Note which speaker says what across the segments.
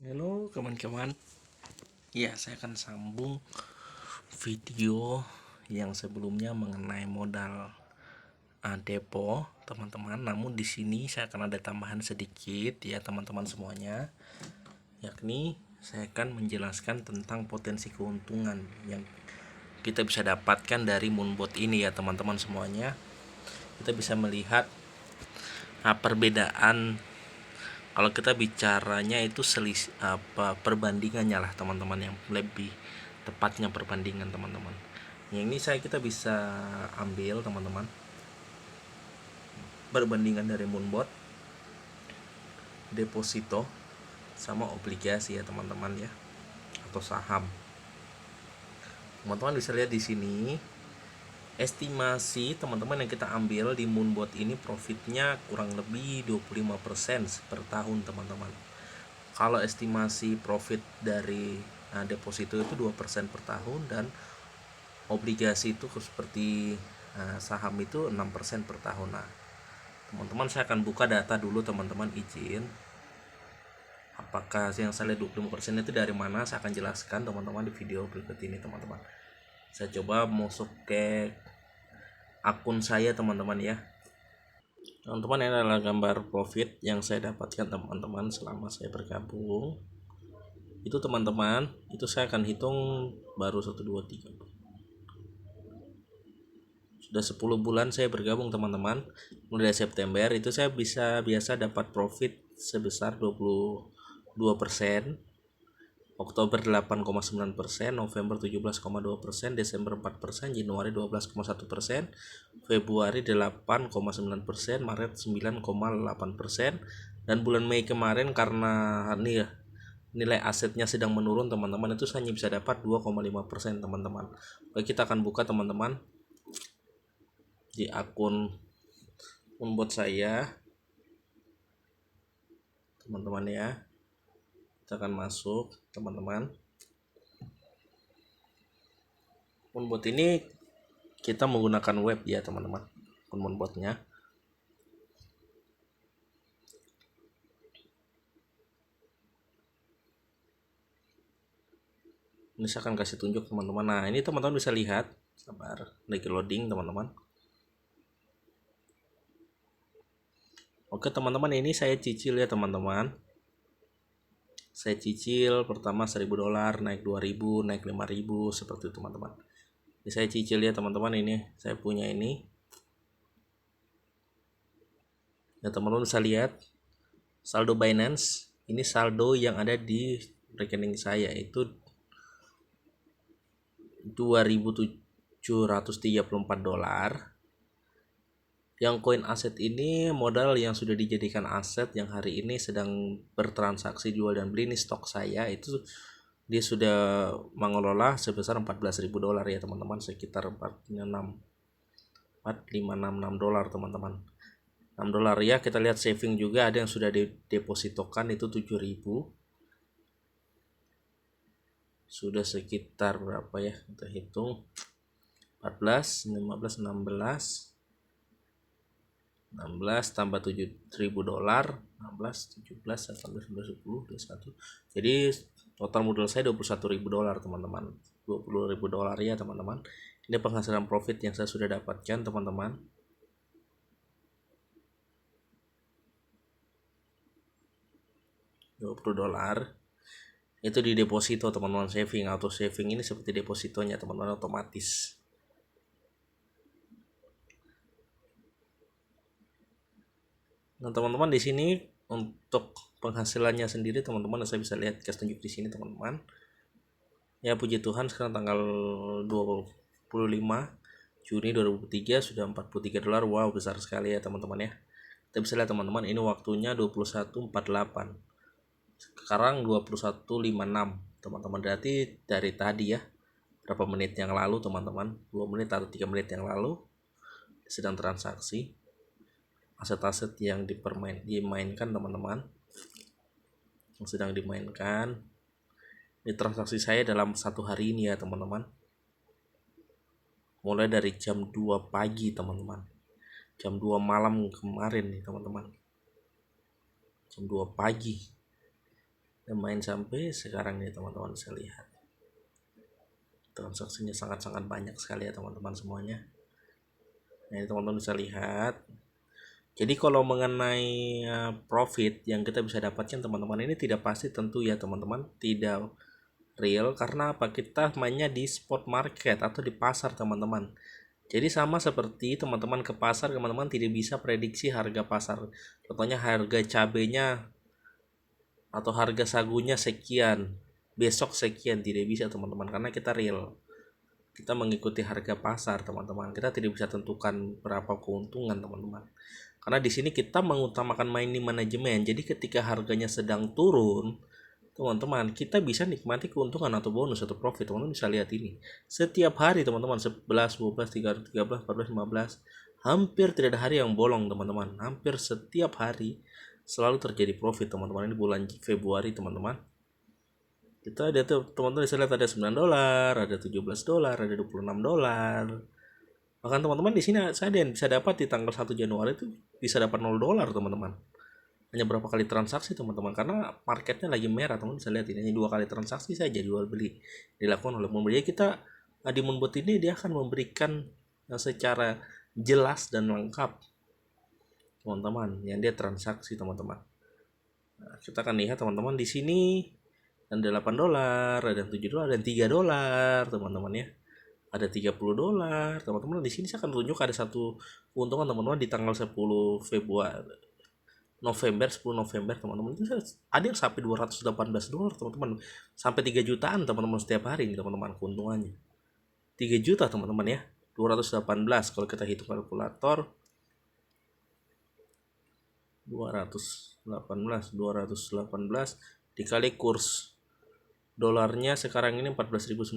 Speaker 1: Halo kawan-kawan, ya saya akan sambung video yang sebelumnya mengenai modal depo teman-teman. Namun di sini saya akan ada tambahan sedikit ya teman-teman semuanya, yakni saya akan menjelaskan tentang potensi keuntungan yang kita bisa dapatkan dari Moonbot ini ya teman-teman semuanya. Kita bisa melihat perbedaan. Kalau kita bicaranya itu selisih perbandingannya lah teman-teman, yang lebih tepatnya perbandingan teman-teman. Yang ini kita bisa ambil teman-teman perbandingan dari Moonbot, deposito sama obligasi ya teman-teman ya, atau saham. Teman-teman bisa lihat di sini estimasi teman-teman yang kita ambil di Moonbot ini profitnya kurang lebih 25% per tahun teman-teman. Kalau estimasi profit dari deposito itu 2% per tahun, dan obligasi itu seperti saham itu 6% per tahun. Nah, teman-teman saya akan buka data dulu teman-teman, izin. Apakah yang saya lihat 25% itu dari mana, saya akan jelaskan teman-teman di video berikut ini teman-teman. Saya coba masuk ke akun saya teman-teman ya. Teman-teman, ini adalah gambar profit yang saya dapatkan teman-teman selama saya bergabung. Itu teman-teman, itu saya akan hitung baru 1 2 3. Sudah 10 bulan saya bergabung teman-teman. Mulai dari September itu saya biasa dapat profit sebesar 22%, Oktober 8,9%, November 17,2%, Desember 4%, Januari 12,1%, Februari 8,9%, Maret 9,8%, dan bulan Mei kemarin karena nilai asetnya sedang menurun teman-teman, itu hanya bisa dapat 2,5% teman-teman. Oke, kita akan buka teman-teman di akun Moonbot saya teman-teman ya. Kita akan masuk teman-teman. Moonbot ini kita menggunakan web ya teman-teman, akun Moonbotnya. Ini saya akan kasih tunjuk teman-teman. Nah, ini teman-teman bisa lihat, sabar, lagi loading teman-teman. Oke teman-teman, ini saya cicil ya teman-teman. Saya cicil pertama $1.000, naik 2.000, naik 5.000, seperti itu teman-teman. Ini saya cicil ya teman-teman, ini saya punya ini. Ya teman-teman bisa lihat saldo Binance. Ini saldo yang ada di rekening saya itu $2.734. Yang koin aset ini modal yang sudah dijadikan aset yang hari ini sedang bertransaksi jual dan beli. Ini stok saya, itu dia sudah mengelola sebesar $14.000 ya teman-teman, sekitar $4.566 teman-teman. $6 ya. Kita lihat saving juga ada yang sudah didepositokan itu 7.000. Sudah sekitar berapa ya, kita hitung 14, 15, 16 tambah $7.000, 16, 17, 18, 19, 20, 21. Jadi total modal saya $21.000 teman-teman. $20.000 ya teman-teman. Ini penghasilan profit yang saya sudah dapatkan teman-teman. $20 itu di deposito teman-teman, saving. Auto saving ini seperti depositonya teman-teman, otomatis. Nah teman-teman, di sini untuk penghasilannya sendiri teman-teman, saya bisa lihat, kasih tunjuk di sini teman-teman. Ya puji Tuhan, sekarang tanggal 25 Juni 2003 sudah $43. Wow, besar sekali ya teman-teman ya. Kita bisa lihat teman-teman, ini waktunya 21.48. Sekarang 21.56 teman-teman. Berarti dari tadi ya, berapa menit yang lalu teman-teman, 2 menit atau 3 menit yang lalu sedang transaksi aset-aset yang dimainkan teman-teman, yang sedang dimainkan. Ini transaksi saya dalam satu hari ini ya teman-teman, mulai dari jam 2 pagi teman-teman, jam 2 malam kemarin nih teman-teman, jam 2 pagi. dan main sampai sekarang nih teman-teman bisa lihat transaksinya sangat-sangat banyak sekali ya teman-teman semuanya. Nah ini teman-teman bisa lihat. Jadi kalau mengenai profit yang kita bisa dapatkan teman-teman, ini tidak pasti tentu ya teman-teman, tidak real karena apa, kita mainnya di spot market atau di pasar teman-teman. Jadi sama seperti teman-teman ke pasar, teman-teman tidak bisa prediksi harga pasar. Contohnya harga cabenya atau harga sagunya sekian, besok sekian, tidak bisa teman-teman karena kita real. Kita mengikuti harga pasar teman-teman. Kita tidak bisa tentukan berapa keuntungan teman-teman. Karena di sini kita mengutamakan mining manajemen. Jadi ketika harganya sedang turun, teman-teman, kita bisa nikmati keuntungan atau bonus atau profit. Teman-teman bisa lihat ini. Setiap hari teman-teman 11, 12, 13, 14, 15, hampir tidak ada hari yang bolong teman-teman. Hampir setiap hari selalu terjadi profit teman-teman. Ini bulan Februari teman-teman. Kita ada tuh teman-teman bisa lihat ada $9, ada $17, ada $26. Bahkan teman-teman di sini saya ada yang bisa dapat di tanggal 1 Januari itu bisa dapat $0 teman-teman. Hanya berapa kali transaksi teman-teman, karena marketnya lagi merah. Teman-teman bisa lihat ini hanya 2 kali transaksi saja jual beli dilakukan oleh pembeli. Jadi kita di Moonbot ini dia akan memberikan secara jelas dan lengkap teman-teman yang dia transaksi teman-teman. Nah, kita akan lihat teman-teman di sini ada $8, ada $7, dan $3 teman-teman ya. Ada $30 teman-teman. Di sini saya akan tunjuk ada satu keuntungan teman-teman di tanggal 10 Februari November 10 November teman-teman, itu ada yang sampai $218 teman-teman, sampai 3 jutaan teman-teman setiap hari ini teman-teman keuntungannya. 3 juta teman-teman ya. 218 kalau kita hitung kalkulator, 218 dikali kurs dolarnya sekarang ini 14.900,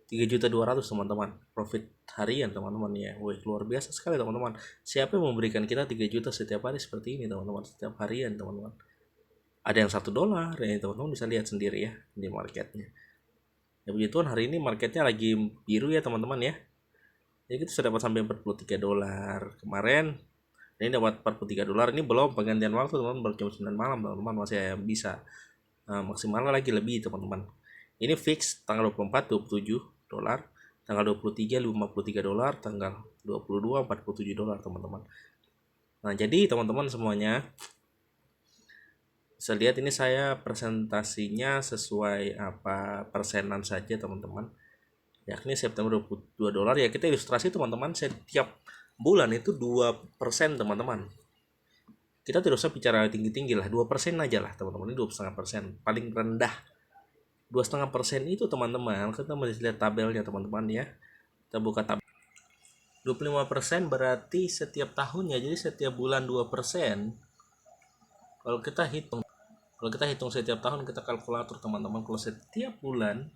Speaker 1: 3.200.000 teman-teman profit harian teman-teman ya. Wih, luar biasa sekali teman-teman. Siapa yang memberikan kita 3 juta setiap hari seperti ini teman-teman, setiap harian teman-teman. Ada yang $1 ya teman-teman bisa lihat sendiri ya di marketnya. Ya begitu kan, hari ini marketnya lagi biru ya teman-teman ya. Jadi kita sudah dapat sampai $43 kemarin. Ini dapat $43. Ini belum penggantian waktu teman-teman, baru jam 9 malam teman-teman, masih bisa maksimalnya lagi lebih teman-teman. Ini fix tanggal 24 $27, tanggal 23 $53, tanggal 22 $47 teman-teman. Nah jadi teman-teman semuanya bisa lihat ini saya presentasinya sesuai apa persenan saja teman-teman, yakni September $22 ya. Kita ilustrasi teman-teman, setiap bulan itu 2% teman-teman. Kita tidak usah bicara tinggi-tinggi lah, 2% aja lah teman-teman. Ini 2,5% paling rendah. 2,5% itu teman-teman, kita bisa lihat tabelnya teman-teman ya. Kita buka tabel. 25% berarti setiap tahunnya, jadi setiap bulan 2%. Kalau kita hitung setiap tahun, kita kalkulator teman-teman, kalau setiap bulan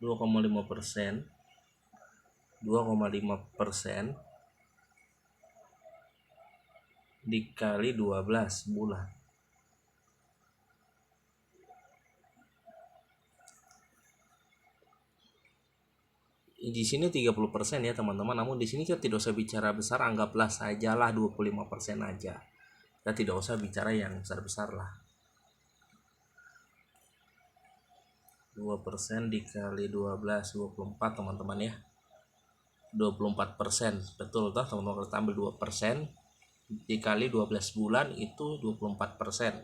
Speaker 1: 2,5% dikali 12 bulan, di sini 30% ya teman-teman. Namun di sini kita tidak usah bicara besar, anggaplah sajalah 25% aja. Kita tidak usah bicara yang besar-besar lah. 2% dikali 12 24 teman-teman ya. 24%. Betul toh teman-teman, kita ambil 2% dikali 12 bulan itu 24%.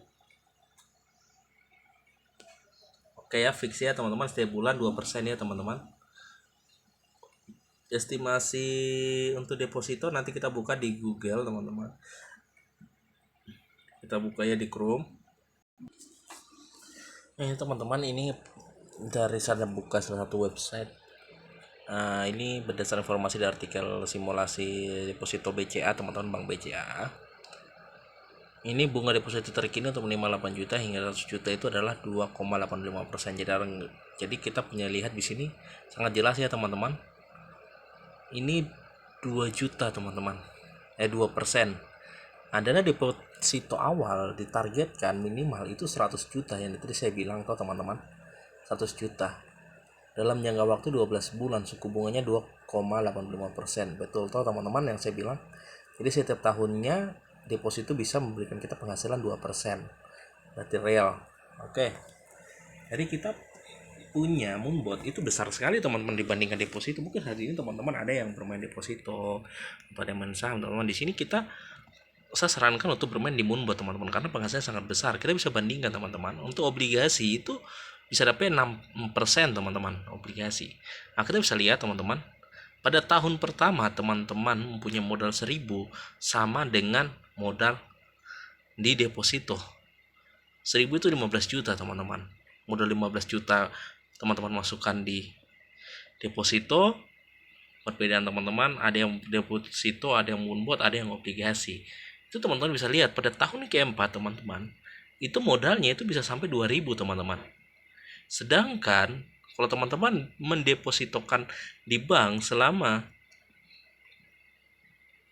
Speaker 1: Oke ya, fix ya teman-teman, setiap bulan 2% ya teman-teman. Estimasi untuk deposito nanti kita buka di Google teman-teman. Kita buka ya di Chrome. Teman-teman, ini dari sana buka salah satu website. Ini berdasarkan informasi dari artikel simulasi deposito BCA teman-teman, Bank BCA. Ini bunga deposito terkini untuk minimal 8 juta hingga 100 juta itu adalah 2,85%. Jadi kita punya lihat di sini sangat jelas ya teman-teman. Ini 2 juta teman-teman. 2%. Dana deposito awal ditargetkan minimal itu 100 juta yang tadi saya bilang toh teman-teman. 100 juta. Dalam jangka waktu 12 bulan suku bunganya 2,85%. Betul toh teman-teman yang saya bilang. Jadi setiap tahunnya deposito bisa memberikan kita penghasilan 2%. berarti real. Oke, jadi kita punya Moonbot itu besar sekali teman-teman dibandingkan deposito. Mungkin hari ini teman-teman ada yang bermain deposito atau ada yang main saham. Teman-teman di sini saya sarankan untuk bermain di Moonbot teman-teman, karena penghasilannya sangat besar. Kita bisa bandingkan teman-teman. Untuk obligasi itu bisa dapat 6% teman-teman obligasi. Nah, kita bisa lihat teman-teman, pada tahun pertama teman-teman mempunyai modal 1000 sama dengan modal di deposito. 1000 itu 15 juta teman-teman. Modal 15 juta teman-teman masukkan di deposito. Perbedaan teman-teman, ada yang deposito, ada yang Moonbot, ada yang obligasi. Itu teman-teman bisa lihat pada tahun keempat teman-teman, itu modalnya itu bisa sampai 2000 teman-teman. Sedangkan kalau teman-teman mendepositokan di bank selama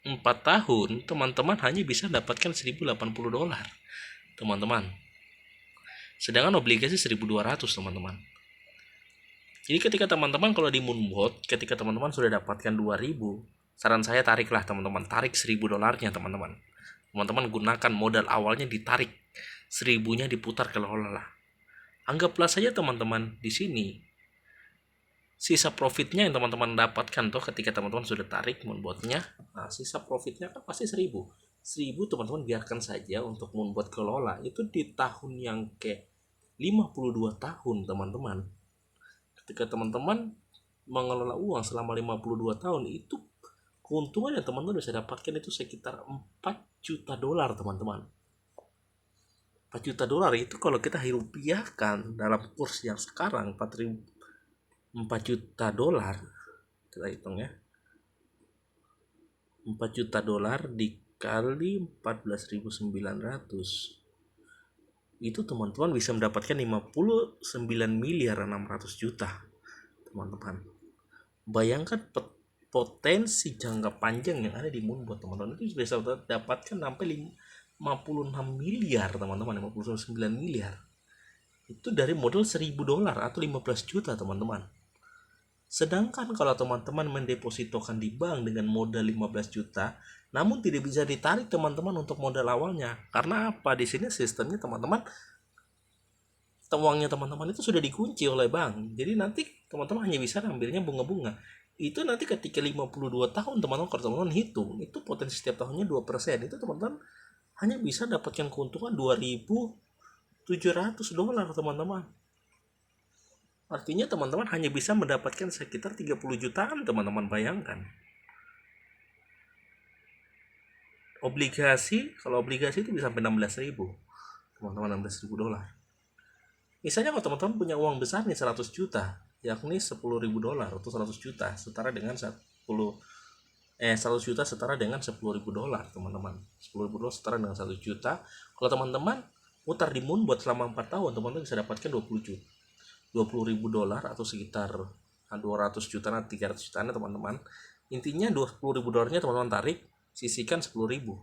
Speaker 1: 4 tahun, teman-teman hanya bisa dapatkan $1080 teman-teman. Sedangkan obligasi 1200 teman-teman. Jadi ketika teman-teman kalau di Moonbot, ketika teman-teman sudah dapatkan 2000, saran saya tariklah teman-teman, tarik $1000-nya teman-teman. Teman-teman gunakan modal awalnya ditarik, 1000-nya diputar ke lola. Anggaplah saja teman-teman di sini sisa profitnya yang teman-teman dapatkan tuh ketika teman-teman sudah tarik Moonbotnya. Nah, sisa profitnya kan pasti 1000. 1000 teman-teman biarkan saja untuk Moonbot kelola. Itu di tahun yang ke 52 tahun teman-teman. Ketika teman-teman mengelola uang selama 52 tahun, itu keuntungan yang teman-teman bisa dapatkan itu sekitar $4 juta teman-teman. $4 juta itu kalau kita rupiahkan dalam kurs yang sekarang 4 juta kita hitung ya, $4 juta dikali 14.900, itu teman-teman bisa mendapatkan 59.600.000.000 teman-teman. Bayangkan potensi jangka panjang yang ada di Moonbot teman-teman, itu bisa dapatkan sampai 56 miliar teman-teman, 59 miliar itu dari modal $1000 atau 15 juta teman-teman. Sedangkan kalau teman-teman mendepositokan di bank dengan modal 15 juta, namun tidak bisa ditarik teman-teman untuk modal awalnya. Karena apa? Di sini sistemnya teman-teman, uangnya teman-teman itu sudah dikunci oleh bank. Jadi nanti teman-teman hanya bisa ambilnya bunga-bunga. Itu nanti ketika 52 tahun teman-teman, kalau teman-teman hitung, itu potensi setiap tahunnya 2%. Itu teman-teman hanya bisa dapatkan keuntungan $2.700 teman-teman. Artinya teman-teman hanya bisa mendapatkan sekitar 30 jutaan teman-teman, bayangkan. Obligasi, kalau obligasi itu bisa sampai 16.000 teman-teman, $16.000. Misalnya kalau teman-teman punya uang besar nih 100 juta, yakni $10.000 atau 100 juta setara dengan 100 juta setara dengan $10.000 teman-teman. $10.000 setara dengan 1 juta. Kalau teman-teman putar di Moonbot selama 4 tahun, teman-teman bisa dapatkan $20.000 atau sekitar 200 juta, 300 jutaan teman-teman. Intinya $20.000 teman-teman tarik, sisihkan 10.000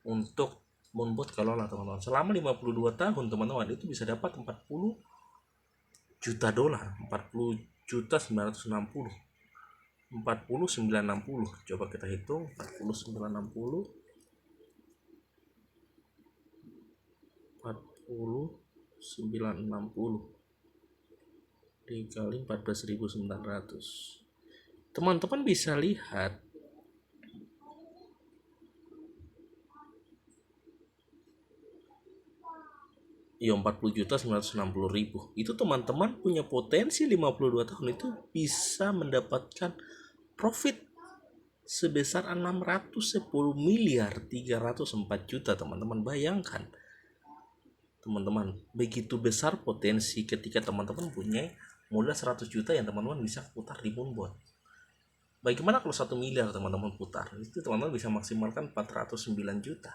Speaker 1: untuk Moonbot kelola teman-teman. Selama 52 tahun teman-teman itu bisa dapat $40 juta, 40.960, 40.960. Coba kita hitung 40.960, 40.960 dikali 14.900. Teman-teman bisa lihat ya, 40.960.000. Itu teman-teman punya potensi 52 tahun itu bisa mendapatkan profit sebesar 610.304.000.000 teman-teman. Bayangkan teman-teman, begitu besar potensi ketika teman-teman punya modal 100 juta yang teman-teman bisa putar di Moonbot. Bagaimana kalau 1 miliar teman-teman putar? Itu teman-teman bisa maksimalkan 409 juta.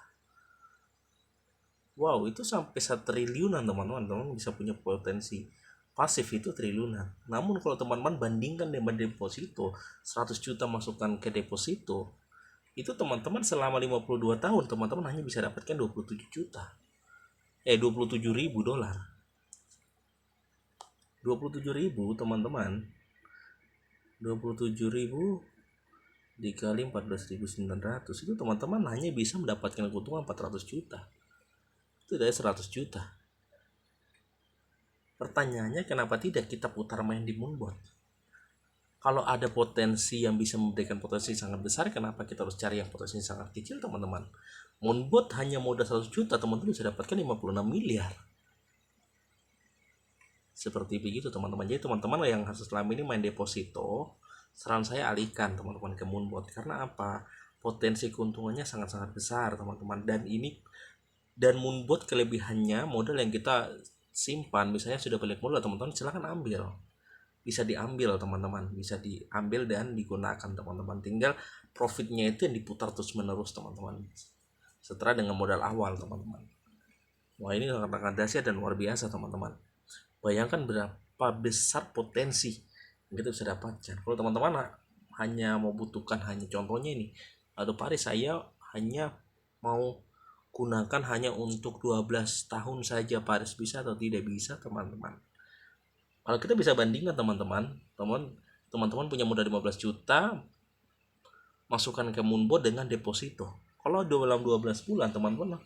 Speaker 1: Wow, itu sampai 1 triliunan teman-teman. Teman-teman bisa punya potensi pasif itu triliunan. Namun kalau teman-teman bandingkan dengan deposito, 100 juta masukkan ke deposito, itu teman-teman selama 52 tahun teman-teman hanya bisa dapatkan 27 juta. $27.000. 27.000 teman-teman. 27.000 dikali 14.900, itu teman-teman hanya bisa mendapatkan keuntungan 400 juta. Itu dari 100 juta. Pertanyaannya, kenapa tidak kita putar main di Moonbot? Kalau ada potensi yang bisa memberikan potensi sangat besar, kenapa kita harus cari yang potensi sangat kecil, teman-teman? Moonbot hanya modal 100 juta, teman-teman bisa dapatkan 56 miliar. Seperti begitu, teman-teman. Jadi teman-teman yang selama ini main deposito, saran saya alihkan teman-teman ke Moonbot. Karena apa? Potensi keuntungannya sangat-sangat besar, teman-teman. Dan Moonbot kelebihannya, modal yang kita simpan, misalnya sudah balik modal, teman-teman silahkan ambil. Bisa diambil, teman-teman, bisa diambil dan digunakan, teman-teman. Tinggal profitnya itu yang diputar terus menerus, teman-teman, setelah dengan modal awal, teman-teman. Wah, ini sangat dahsyat dan luar biasa, teman-teman. Bayangkan berapa besar potensi yang kita bisa dapatkan. Kalau teman-teman hanya mau butuhkan, hanya contohnya ini, atau Paris saya hanya mau gunakan hanya untuk 12 tahun saja, Paris bisa atau tidak bisa, teman-teman? Kalau kita bisa bandingkan, teman-teman punya modal 15 juta, masukkan ke Moonbot dengan deposito. Kalau dalam 12 bulan teman-teman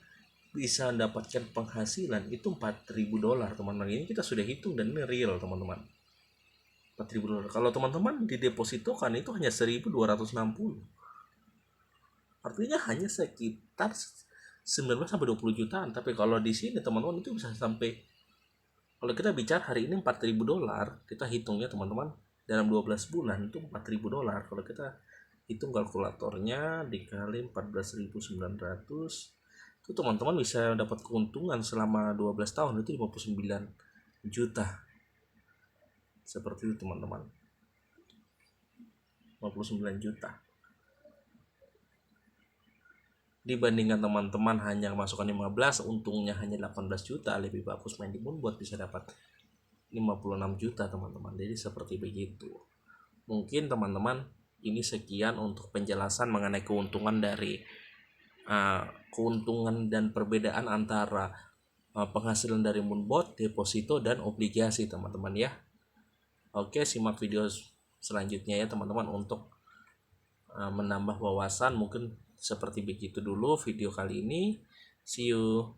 Speaker 1: bisa mendapatkan penghasilan itu $4.000, teman-teman. Ini kita sudah hitung dan ini real, teman-teman. $4.000. Kalau teman-teman di deposito kan itu hanya 1.260. Artinya hanya sekitar 19 sampai 20 jutaan. Tapi kalau di sini teman-teman itu bisa sampai, kalau kita bicara hari ini $4.000, kita hitungnya teman-teman dalam 12 bulan itu $4.000. Kalau kita hitung kalkulatornya dikali 14.900, itu teman-teman bisa dapat keuntungan selama 12 tahun itu 59 juta. Seperti itu, teman-teman. 59 juta. Dibandingkan teman-teman hanya masukkan 15, untungnya hanya 18 juta, lebih bagus main di Moonbot bisa dapat 56 juta, teman-teman. Jadi seperti begitu. Mungkin teman-teman ini sekian untuk penjelasan mengenai keuntungan dan perbedaan antara penghasilan dari Moonbot, deposito, dan obligasi, teman-teman ya. Oke, simak video selanjutnya ya, teman-teman, untuk menambah wawasan. Mungkin seperti begitu dulu video kali ini. See you.